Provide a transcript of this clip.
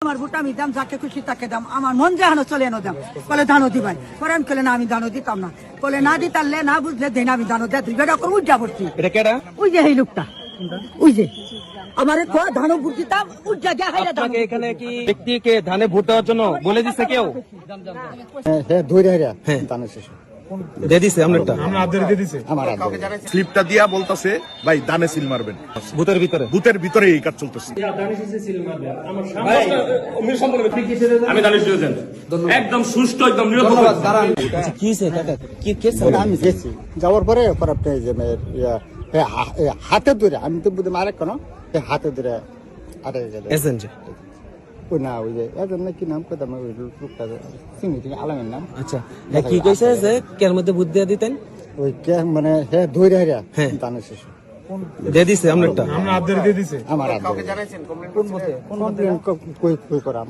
আমার ভোট আমি দাম, যাকে খুশি তাকে দাম, আমার মন যেহানো চলে এনো দাম। বলে ধানও দিবাই, পরে আমি কলে না আমি ধানও দিতাম না, বলে না দিতারলে না বুঝলে দেন আমি ধানও দেয়, বেটা করে উঠা পড়ছি। এটা কেডা? ওই যে এই লোকটা, ওই যে আমার ধানও ভোট দিতাম উঠা গিয়া হাইরা ধান। আপনাকে এখানে কি ব্যক্তিকে ধানে ভোট দেওয়ার জন্য বলে দিচ্ছে কেউ? হ্যাঁ ধরে হাইরা ধানের শেষ দিয়ে দিছে আপনারটা? আমার স্লিপটা দিয়া বলতাছে ভাই দানে সিল মারবেন, ভূতের ভিতরে বুথের ভিতরে এই কাজ চলতেছে। আমি দানিশ দিয়েছেন একদম সুষ্ঠু একদম নিরপেক্ষ। কি হয়েছে কাকা? কি কেস? আমি গেছি যাওয়ার পরে আপনি যে হাতে ধরে আমি তো বুঝে মারে কেন হাতে ধরে আটে গেলে এজেন্ট? ওই না ওই যে এজন কি নাম করতাম ওই লোকটা চিনি চিনি আলামের নাম। আচ্ছা, কি কইছে যে কের মধ্যে ভূত দিয়ে দিতেন? ওই কে মানে ধরে হাইরা ধানের শেষ দিয়ে দিছে আপনারটা? আমার কমপ্লেন কই করাম।